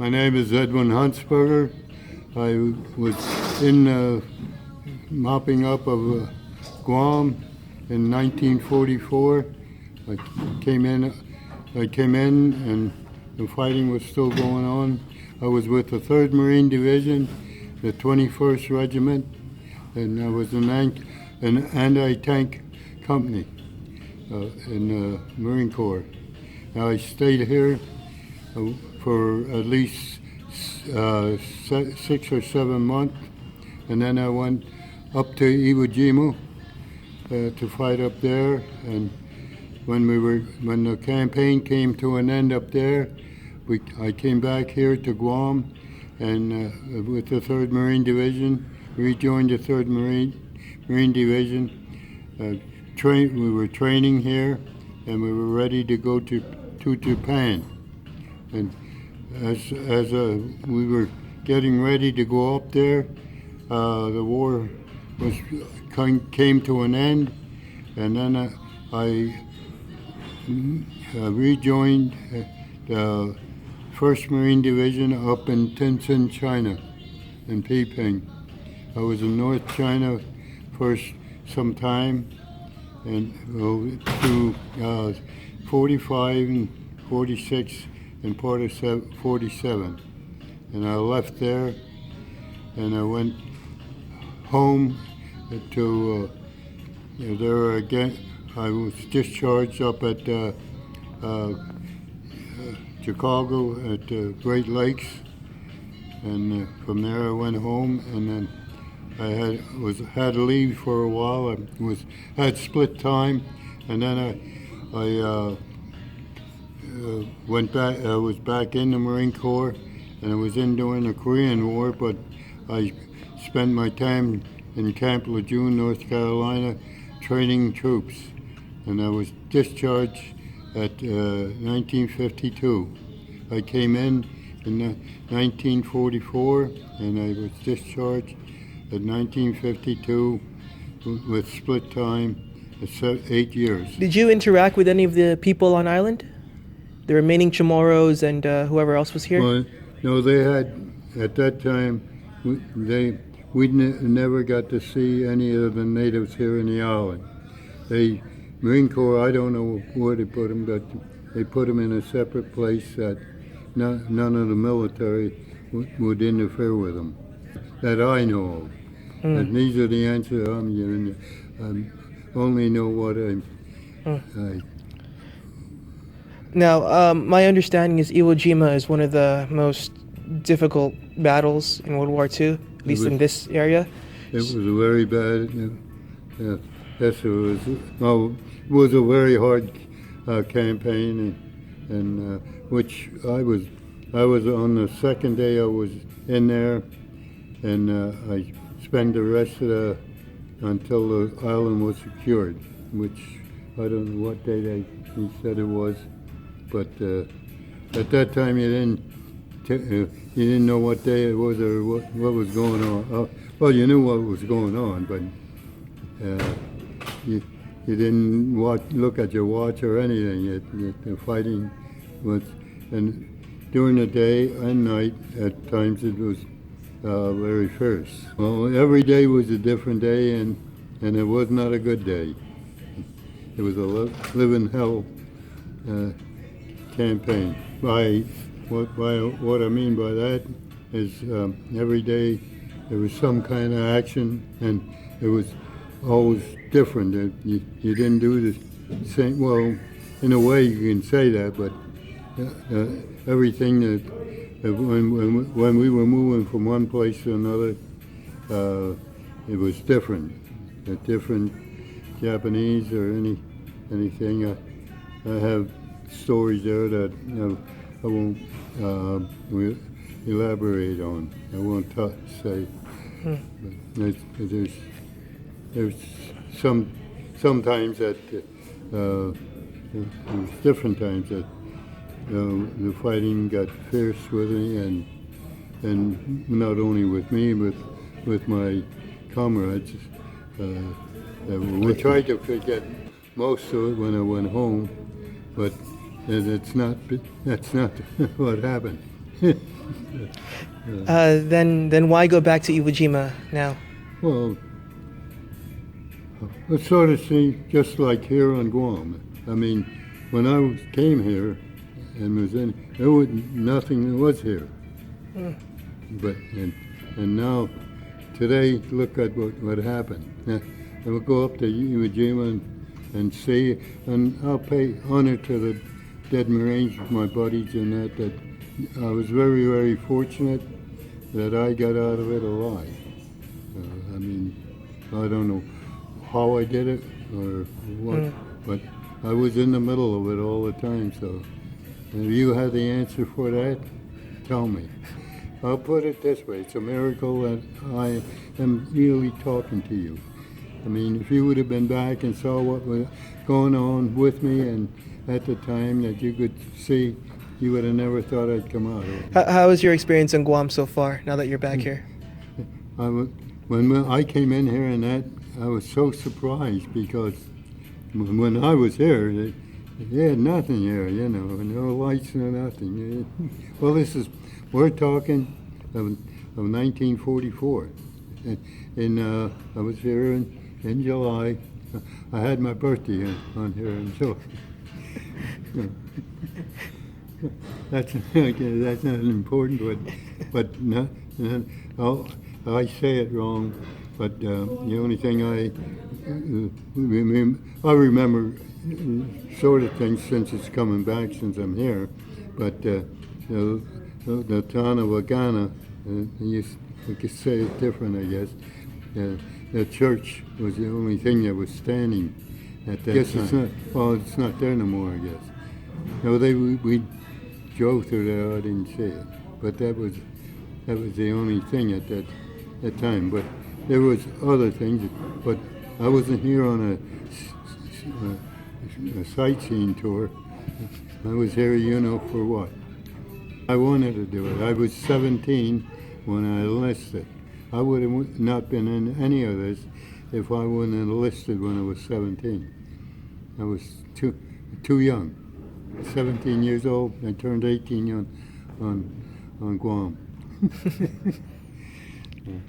My name is Edwin Hunsberger. I was in mopping up of Guam in 1944. I came in and the fighting was still going on. I was with the 3rd Marine Division, the 21st Regiment, and I was in an anti-tank company in the Marine Corps. Now I stayed here for at least 6 or 7 months, and then I went up to Iwo Jima to fight up there. And when the campaign came to an end up there, I came back here to Guam, and with the 3rd Marine Division, rejoined the 3rd Marine Division. We were training here, and we were ready to go to Japan. And as we were getting ready to go up there, the war came to an end, and then I rejoined the 1st Marine Division up in Tientsin, China, in Peiping. I was in North China for some time, and through 45 and 46 and part of 47. And I left there, and I went home to there again. I was discharged up at Chicago at Great Lakes, and from there I went home, and then I had to leave for a while. I had split time, and then I went back. I was back in the Marine Corps, and I was in during the Korean War, but I spent my time in Camp Lejeune, North Carolina, training troops, and I was discharged at 1952. I came in 1944, and I was discharged at 1952 with split time, 8 years. Did you interact with any of the people on island? The remaining Chamorros and whoever else was here? Well, no, they had, at that time, we never got to see any of the natives here in the island. Marine Corps, I don't know where they put them, but they put them in a separate place that none of the military would interfere with them, that I know of. And these are the answers I'm giving you. I only know what I Now, my understanding is Iwo Jima is one of the most difficult battles in World War II, at least in this area. It was a very bad. Yes, it was. Well, it was a very hard campaign, and which I was on the second day I was in there, and I spent the rest of until the island was secured, which I don't know what day he said it was. But at that time, you didn't know what day it was or what was going on. Well, you knew what was going on, but you didn't look at your watch or anything. The fighting was, and during the day and night, at times it was very fierce. Well, every day was a different day, and it was not a good day. It was a living hell. Campaign. What I mean by that is every day there was some kind of action, and it was always different. You didn't do the same. Well, in a way you can say that, but everything that when we were moving from one place to another, it was different. A different Japanese or anything. I have stories there that I won't elaborate on. I won't say. But there's sometimes that there's different times that the fighting got fierce with me, and not only with me, but with my comrades. We tried to forget most of it when I went home, but that's not what happened. Then why go back to Iwo Jima now? Well, it's sort of just like here on Guam. I mean, when I came here and was in, there was nothing was here. But and now today, look at what happened. Now, I will go up to Iwo Jima and see, and I'll pay honor to the dead Marines, my buddies, and that I was very, very fortunate that I got out of it alive. I mean, I don't know how I did it or what, but I was in the middle of it all the time. So, if you have the answer for that, tell me. I'll put it this way: it's a miracle that I am really talking to you. I mean, if you would have been back and saw what was going on with me, and at the time that you could see, you would have never thought I'd come out of it. How was your experience in Guam so far? Now that you're back here. When I came in here and that, I was so surprised because when I was here, they had nothing here, you know, no lights, no nothing. Well, we're talking of 1944. And I was here in July. I had my birthday on here in July. That's not important, but no, I say it wrong. But the only thing I remember sort of things since it's coming back since I'm here. But the town of Wagana, we could say it different, I guess. The church was the only thing that was standing at that time. It's not there no more, I guess. No, we drove through there. I didn't see it, but that was the only thing at that time. But there was other things. But I wasn't here on a sightseeing tour. I was here, you know, for what? I wanted to do it. I was 17 when I enlisted. I would have not been in any of this if I wouldn't have enlisted when I was 17. I was too young. 17 years old. I turned 18 on Guam. Yeah.